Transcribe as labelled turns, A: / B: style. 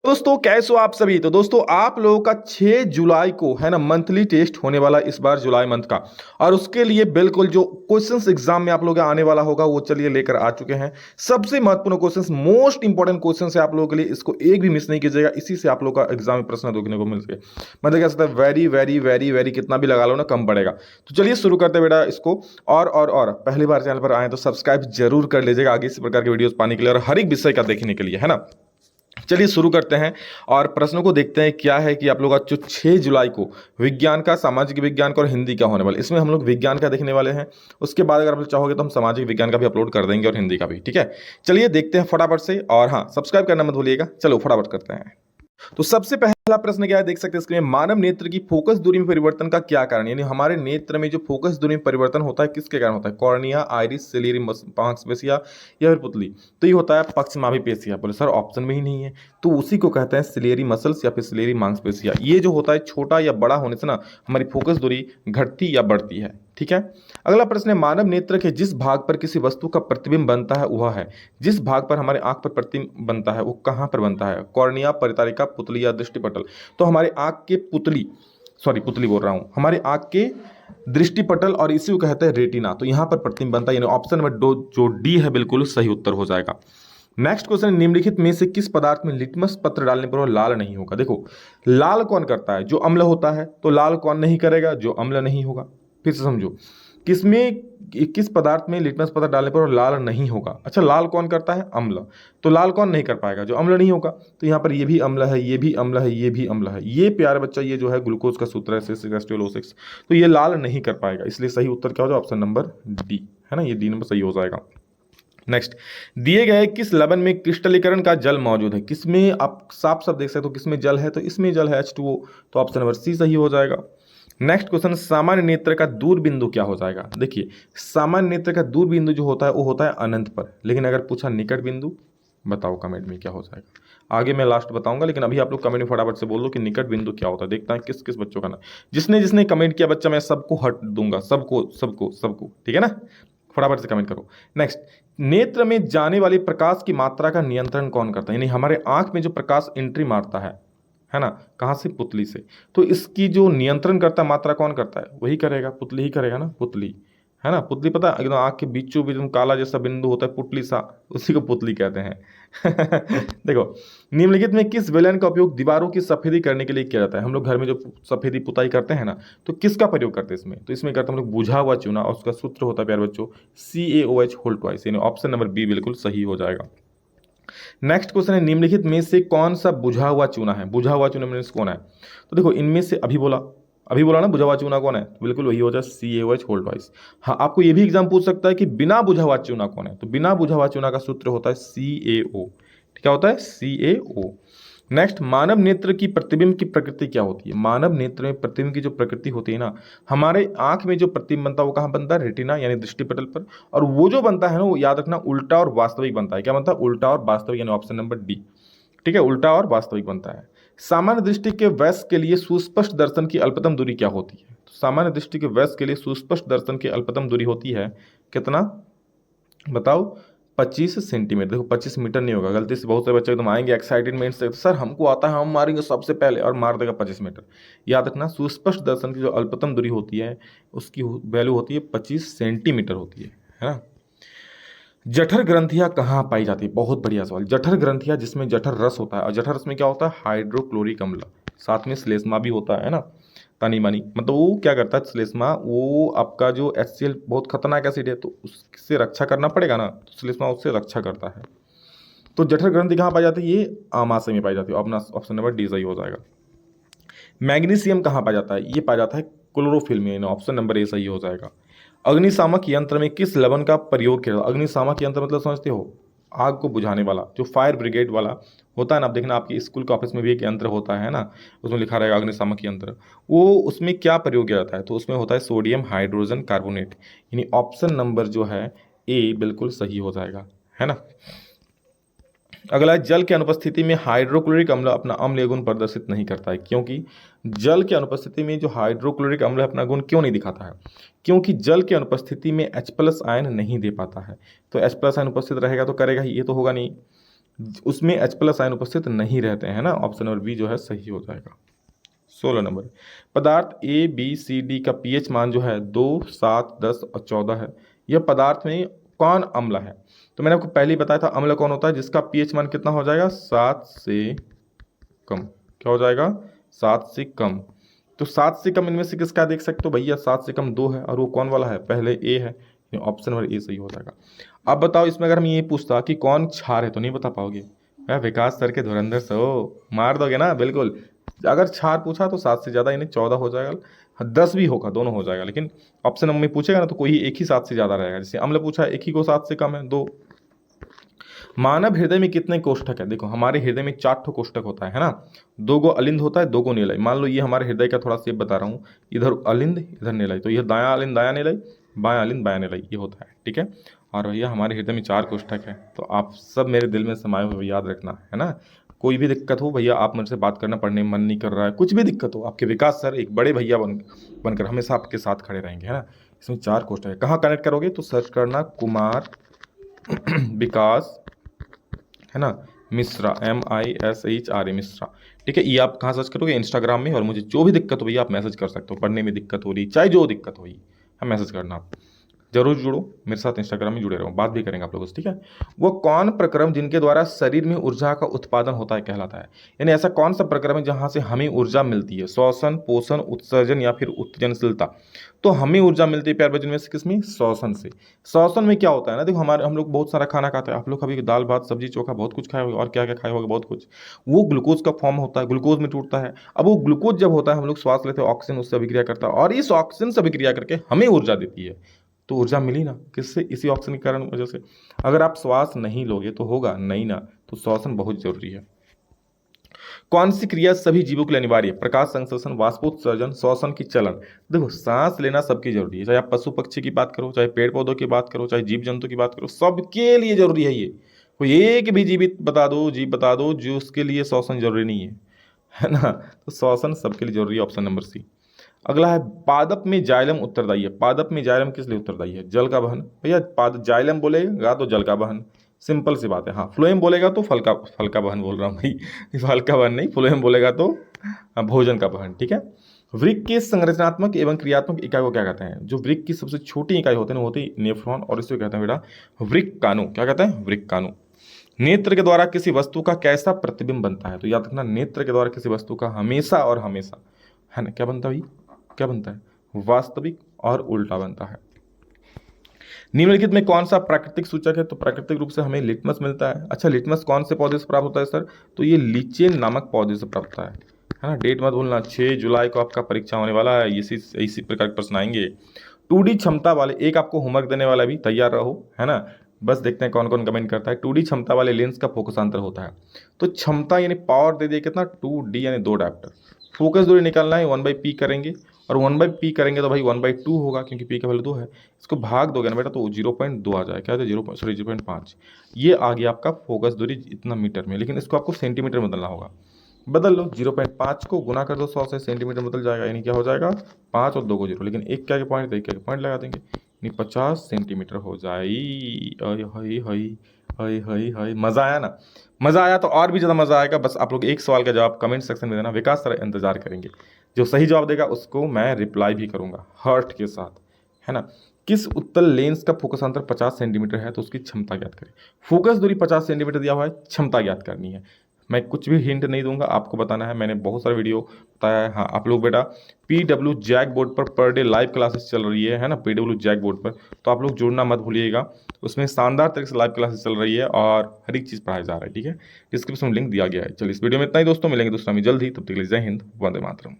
A: दोस्तों कैसे हो आप सभी। तो दोस्तों आप लोगों का 6 जुलाई को है ना मंथली टेस्ट होने वाला इस बार जुलाई मंथ का। और उसके लिए बिल्कुल जो क्वेश्चंस एग्जाम में आप लोगों के आने वाला होगा वो चलिए लेकर आ चुके हैं। सबसे महत्वपूर्ण क्वेश्चंस, मोस्ट इंपॉर्टेंट क्वेश्चंस है आप लोगों के लिए, इसको एक भी मिस नहीं कीजिएगा। इसी से आप लोगों का एग्जाम में प्रश्न देखने को मिल सके, मतलब कह सकते हैं वेरी वेरी वेरी वेरी कितना भी लगा लो ना कम पड़ेगा। तो चलिए शुरू करते हैं बेटा इसको। और पहली बार चैनल पर आए तो सब्सक्राइब जरूर कर लीजिएगा आगे इस प्रकार के वीडियोस पाने के लिए और हर एक विषय का देखने के लिए, है ना। चलिए शुरू करते हैं और प्रश्नों को देखते हैं। क्या है कि आप लोग का जो 6 जुलाई को विज्ञान का, सामाजिक विज्ञान का और हिंदी का होने वाला, इसमें हम लोग विज्ञान का देखने वाले हैं। उसके बाद अगर आप लोग चाहोगे तो हम सामाजिक विज्ञान का भी अपलोड कर देंगे और हिंदी का भी, ठीक है। चलिए देखते हैं फटाफट से, और हाँ सब्सक्राइब करना मत भूलिएगा। चलो फटाफट करते हैं। तो सबसे पहला प्रश्न क्या है, देख सकते हैं स्क्रीन में, मानव नेत्र की फोकस दूरी में परिवर्तन का क्या कारण, यानी हमारे नेत्र में जो फोकस दूरी में परिवर्तन होता है किसके कारण होता है। कॉर्निया, आइरिस, सिलियरी मांसपेशिया या फिर पुतली। तो ये होता है पक्षमाभी पेशिया। बोले सर ऑप्शन में ही नहीं है, तो उसी को कहते हैं सिलियरी मसल्स या फिर सिलियरी मांसपेशिया। ये जो होता है छोटा या बड़ा होने से ना हमारी फोकस दूरी घटती या बढ़ती है, ठीक है। अगला प्रश्न है, मानव नेत्र के जिस भाग पर किसी वस्तु का प्रतिबिंब बनता है वह है, जिस भाग पर हमारे आंख पर प्रतिबिंब बनता है वो कहाँ पर बनता है। कॉर्निया, परितारिका, पुतली या दृष्टिपटल। तो हमारे आंख के पुतली बोल रहा हूं, हमारे आंख के दृष्टिपटल और इसी को कहते हैं रेटिना। तो यहां पर प्रतिबिंब बनता है, यानी ऑप्शन नंबर दो जो डी है बिल्कुल सही उत्तर हो जाएगा। नेक्स्ट क्वेश्चन, निम्नलिखित में से किस पदार्थ में लिटमस पत्र डालने पर वह लाल नहीं होगा। देखो लाल कौन करता है, जो अम्ल होता है। तो लाल कौन नहीं करेगा, जो अम्ल नहीं होगा। फिर से समझो, किसमें, किस पदार्थ में लिटमस पदार्थ डालने पर लाल नहीं होगा। अच्छा लाल कौन करता है, अम्ल। तो लाल कौन नहीं कर पाएगा, जो अम्ल नहीं होगा। तो यहाँ पर ये भी अम्ल है, ये भी अम्ल है, ये भी अम्ल है। ये प्यारे बच्चा ये जो है ग्लूकोज का सूत्र है C6H12O6, तो ये लाल नहीं कर पाएगा। इसलिए सही उत्तर क्या हो जाए, ऑप्शन नंबर डी, है ना, ये डी नंबर सही हो जाएगा। नेक्स्ट, दिए गए किस लवण में क्रिस्टलीकरण का जल मौजूद है। किसमें, आप साफ साफ देख सकते हो किसमें जल है, तो इसमें जल है H2O, तो ऑप्शन नंबर सी सही हो जाएगा। नेक्स्ट क्वेश्चन, सामान्य नेत्र का दूर बिंदु क्या हो जाएगा। देखिए सामान्य नेत्र का दूर बिंदु जो होता है वो होता है अनंत पर, लेकिन अगर पूछा निकट बिंदु, बताओ कमेंट में क्या हो जाएगा। आगे मैं लास्ट बताऊंगा, लेकिन अभी आप लोग कमेंट में फटाफट से बोल दो कि निकट बिंदु क्या होता है। देखता है किस किस बच्चों का ना, जिसने जिसने कमेंट किया बच्चा मैं सबको हट दूंगा, सबको सबको सबको, ठीक है ना, फटाफट से कमेंट करो। नेक्स्ट, नेत्र में जाने वाली प्रकाश की मात्रा का नियंत्रण कौन करता है, यानी हमारे आंख में जो प्रकाश एंट्री मारता है ना, कहाँ से, पुतली से। तो इसकी जो नियंत्रण करता मात्रा कौन करता है, वही करेगा, पुतली ही करेगा ना, पुतली, है ना। पुतली पता है एकदम आंख के बीचों बीच काला जैसा बिंदु होता है पुतली सा, उसी को पुतली कहते हैं। देखो निम्नलिखित में किस विलयन का उपयोग दीवारों की सफेदी करने के लिए किया जाता है। हम लोग घर में जो सफेदी पुताई करते हैं ना, तो किसका प्रयोग करते हैं इसमें, तो इसमें करते हैं हम लोग बुझा हुआ चूना, और उसका सूत्र होता है प्यारे बच्चों CaOH होल ट्वाइस, यानी ऑप्शन नंबर बी बिल्कुल सही हो जाएगा। नेक्स्ट क्वेश्चन है, निम्नलिखित में से कौन सा बुझा हुआ चूना है। बुझा हुआ चूना में से कौन है, तो देखो इनमें से अभी बोला ना बुझा हुआ चूना कौन है, तो बिल्कुल वही हो जाए CaOH होल ट्वाइस। हाँ आपको ये भी एग्जाम पूछ सकता है कि बिना बुझा हुआ चूना कौन है, तो बिना बुझा हुआ चूना का सूत्र होता है CaO। क्या होता है, CaO। नेक्स्ट, मानव नेत्र की प्रतिबिंब की प्रकृति क्या होती है। मानव नेत्र में प्रतिबिंब की जो प्रकृति होती है ना, हमारे आंख में जो प्रतिबिंब बनता है वो कहाँ बनता है, रेटिना यानी दृष्टिपटल पर। और वो जो बनता है ना वो याद रखना उल्टा और वास्तविक बनता है। क्या बनता है, उल्टा और वास्तविक, यानी ऑप्शन नंबर डी, ठीक है, उल्टा और वास्तविक बनता है। सामान्य दृष्टि के वयस्क के लिए सुस्पष्ट दर्शन की अल्पतम दूरी क्या होती है। तो सामान्य दृष्टि के वयस्क के लिए सुस्पष्ट दर्शन की अल्पतम दूरी होती है कितना, बताओ, 25 सेंटीमीटर। देखो 25 मीटर नहीं होगा, गलती से बहुत सारे बच्चे एकदम आएंगे एक्साइटमेंट से, सर हमको आता है हम मारेंगे सबसे पहले, और मार देगा 25 मीटर। याद रखना सुस्पष्ट दर्शन की जो अल्पतम दूरी होती है उसकी वैल्यू होती है 25 सेंटीमीटर होती है ना। जठर ग्रंथियां कहाँ पाई जाती है, बहुत बढ़िया सवाल। जठर ग्रंथियां जिसमें जठर रस होता है, और जठर रस में क्या होता है, हाइड्रोक्लोरिक अम्ल, साथ में श्लेष्मा भी होता है ना, तनी मनी, मतलब वो क्या करता है श्लेष्मा, वो आपका जो HCl बहुत खतरनाक एसिड है तो उससे रक्षा करना पड़ेगा ना, तो श्लेष्मा उससे रक्षा करता है। तो जठर ग्रंथि कहाँ पाई जाती है, ये आमाशय में पाई जाती है, अपना ऑप्शन नंबर डी सही हो जाएगा। मैग्नीशियम कहाँ पाया जाता है, ये पाया जाता है क्लोरोफिल में, ऑप्शन नंबर ए सही हो जाएगा। अग्निशामक यंत्र में किस लवण का प्रयोग किया जाता है। अग्निशामक यंत्र मतलब समझते हो, आग को बुझाने वाला, जो फायर ब्रिगेड वाला होता है ना, आप देखना आपके स्कूल के ऑफिस में भी एक यंत्र होता है ना, उसमें लिखा रहेगा अग्निशामक यंत्र, वो उसमें क्या प्रयोग किया जाता है, तो उसमें होता है सोडियम हाइड्रोजन कार्बोनेट, यानी ऑप्शन नंबर जो है ए बिल्कुल सही हो जाएगा, है ना। अगला, जल के अनुपस्थिति में हाइड्रोक्लोरिक अम्ल अपना अम्लीय गुण प्रदर्शित नहीं करता है, क्योंकि जल के अनुपस्थिति में जो हाइड्रोक्लोरिक अम्ल अपना गुण क्यों नहीं दिखाता है, क्योंकि जल के अनुपस्थिति में H+ आयन नहीं दे पाता है। तो H+ आयन उपस्थित रहेगा तो करेगा ही, ये तो होगा नहीं। उसमें H प्लस आयन उपस्थित नहीं रहते हैं ना। ऑप्शन नंबर बी जो है सही हो जाएगा। 16 नंबर, पदार्थ ए बी सी डी का पीएच मान जो है 2, 7, 10 और 14 है। यह पदार्थ में कौन अम्ल है? तो मैंने आपको पहले ही बताया था अम्ल कौन होता है जिसका पीएच मान कितना हो जाएगा, 7 से कम। क्या हो जाएगा, 7 से कम। तो 7 से कम इनमें से किसका देख सकते हो भैया, 7 से कम 2 है और वो कौन वाला है, पहले ए है। ऑप्शन नंबर ए सही हो जाएगा। अब बताओ इसमें अगर हम ये पूछता कि कौन क्षार है तो नहीं बता पाओगे। विकास सर के धुरंधर से हो, मार दोगे ना बिल्कुल। अगर क्षार पूछा तो 7 से ज़्यादा यानी 14 हो जाएगा, 10 भी होगा, दोनों हो जाएगा। लेकिन ऑप्शन नंबर में पूछेगा ना तो कोई एक ही 7 से ज़्यादा रहेगा। जैसे अम्ल पूछा, एक ही को 7 से कम है, 2। मानव हृदय में कितने कोष्ठक है? देखो हमारे हृदय में 4 ठो कोष्ठक होता है ना। 2 गो अलिंद होता है, 2 गो नीलय। मान लो ये हमारे हृदय का थोड़ा शेप बता रहा हूँ, इधर अलिंद इधर नीलय, तो ये दायां अलिंद दायां नीलय, बायां अलिंद बायां नीलय, ये होता है, ठीक है। और भैया हमारे हृदय में 4 कोष्ठक है, तो आप सब मेरे दिल में समाये हुए याद रखना है ना। कोई भी दिक्कत हो भैया, आप मुझसे बात करना, पढ़ने में मन नहीं कर रहा है, कुछ भी दिक्कत हो, आपके विकास सर एक बड़े भैया बनकर हमेशा आपके साथ खड़े रहेंगे, है ना। इसमें 4 कोष्ठक है। कहाँ कनेक्ट करोगे तो सर्च करना कुमार विकास, है ना, मिश्रा, MISHRA मिश्रा, ठीक है। ये आप कहाँ सर्च करोगे, इंस्टाग्राम में। और मुझे जो भी दिक्कत हो भैया आप मैसेज कर सकते हो, पढ़ने में दिक्कत हो रही, चाहे जो दिक्कत हो, हम मैसेज करना आप। जरूर जुड़ो मेरे साथ, इंस्टाग्राम में जुड़े रहो, बात भी करेंगे आप लोगों से, ठीक है। वो कौन प्रक्रम जिनके द्वारा शरीर में ऊर्जा का उत्पादन होता है कहलाता है? यानी ऐसा कौन सा प्रक्रम है जहां से हमें ऊर्जा मिलती है? श्वसन, पोषण, उत्सर्जन या फिर उत्तेजनशीलता। तो हमें ऊर्जा मिलती है प्यार बच्चन में से किसमें, श्वसन से। श्वसन में क्या होता है ना, देखो हम लोग बहुत सारा खाना खाते हैं, आप लोग कभी दाल भात सब्जी चोखा बहुत कुछ खाए होगे, और क्या क्या खाए होगे, बहुत कुछ। वो ग्लूकोज का फॉर्म होता है, ग्लूकोज में टूटता है। अब वो ग्लूकोज जब होता है हम लोग श्वास लेते हैं, ऑक्सीजन उससे अभिक्रिया करता है, और इस ऑक्सीजन से अभिक्रिया करके हमें ऊर्जा देती है। तो ऊर्जा मिली ना किससे, इसी ऑक्सीजन के कारण वजह से। अगर आप श्वास नहीं लोगे तो होगा नहीं ना, तो श्वसन बहुत जरूरी है। कौन सी क्रिया सभी जीवों के लिए अनिवार्य है? प्रकाश संश्लेषण, वाष्पोत्सर्जन, श्वसन की चलन। देखो सांस लेना सबकी जरूरी है, चाहे आप पशु पक्षी की बात करो, चाहे पेड़ पौधों की बात करो, चाहे जीव जंतु की बात करो, सबके लिए जरूरी है ये। कोई एक भी जीवित बता दो, जीव बता दो जो उसके लिए श्वसन जरूरी नहीं है ना। तो श्वसन सबके लिए जरूरी है, ऑप्शन नंबर सी। अगला है पादप में जाइलम उत्तरदायी है। पादप में जाइलम किस लिए उत्तरदायी है? जल का वहन। भैया जाइलम बोलेगा तो जल का वहन, सिंपल सी बात है। हाँ फ्लोएम बोलेगा तो फल का वहन बोल रहा हूँ भाई, फल का वहन नहीं, फ्लोएम बोलेगा तो भोजन का वहन, ठीक है। वृक्क के संरचनात्मक एवं क्रियात्मक इकाई को क्या कहते हैं? जो वृक्क की सबसे छोटी इकाई होती है ना, होती है नेफ्रॉन, और इसे कहते हैं बेटा वृक्काणु। क्या कहते हैं? वृक्काणु। नेत्र के द्वारा किसी वस्तु का कैसा प्रतिबिंब बनता है? तो याद रखना, नेत्र के द्वारा किसी वस्तु का हमेशा और हमेशा, है ना, क्या बनता है भाई, क्या बनता है? वास्तविक और उल्टा बनता है। निम्नलिखित में कौन सा प्राकृतिक सूचक है? तो प्राकृतिक रूप से हमें लिटमस मिलता है। अच्छा लिटमस कौन से पौधे से प्राप्त होता है सर? तो ये लीचेन नामक पौधे से प्राप्त होता है ना। डेट मत भूलना, 6 जुलाई को आपका परीक्षा होने वाला है, इसी प्रकार के प्रश्न आएंगे। 2D क्षमता वाले, एक आपको होमवर्क देने वाला भी, तैयार रहो, है ना। बस देखते हैं कौन कौन कमेंट करता है। 2D क्षमता वाले लेंस का फोकसांतर होता है। तो क्षमता यानी पावर दे दिया कितना, 2D यानी 2 डायप्टर। फोकस दूरी निकालना है, 1/p करेंगे, और 1/p करेंगे तो भाई 1/2 होगा, क्योंकि p का वैल्यू 2 है। इसको भाग दोगे ना बेटा तो 0.2 आ जाएगा। क्या है, 0.5। ये आ गया आपका फोकस दूरी इतना मीटर में, लेकिन इसको आपको सेंटीमीटर में बदलना होगा। बदल लो, 0.5 को गुना कर दो 100 से, सेंटीमीटर बदल जाएगा, यानी क्या हो जाएगा 5 और 2 को 0, लेकिन एक क्या के पॉइंट, तो एक क्या के पॉइंट लगा देंगे, यानी 50 सेंटीमीटर हो जाएगी। हई हई हई हई हई, मज़ा आया ना? मज़ा आया तो और भी ज़्यादा मज़ा आएगा। बस आप लोग एक सवाल का जवाब कमेंट सेक्शन में देना, विकास सर इंतजार करेंगे। जो सही जवाब देगा उसको मैं रिप्लाई भी करूँगा हार्ट के साथ, है ना। किस उत्तल लेंस का फोकस अंतर 50 सेंटीमीटर है? तो उसकी क्षमता ज्ञात करें। फोकस दूरी 50 सेंटीमीटर दिया हुआ है, क्षमता ज्ञात करनी है। मैं कुछ भी हिंट नहीं दूंगा, आपको बताना है। मैंने बहुत सारे वीडियो बताया है। हाँ आप लोग बेटा PW JAC board per day live classes चल रही है ना, PW जैक बोर्ड पर, तो आप लोग जुड़ना मत भूलिएगा। उसमें शानदार तरीके से लाइव क्लासेस चल रही है और हर एक चीज़ पढ़ाया जा रहा है, ठीक है। डिस्क्रिप्शन में लिंक दिया गया है। चलिए इस वीडियो में इतना ही दोस्तों, मिलेंगे दूसरा में जल्द ही, तब तक के लिए जय हिंद, वंदे मातरम।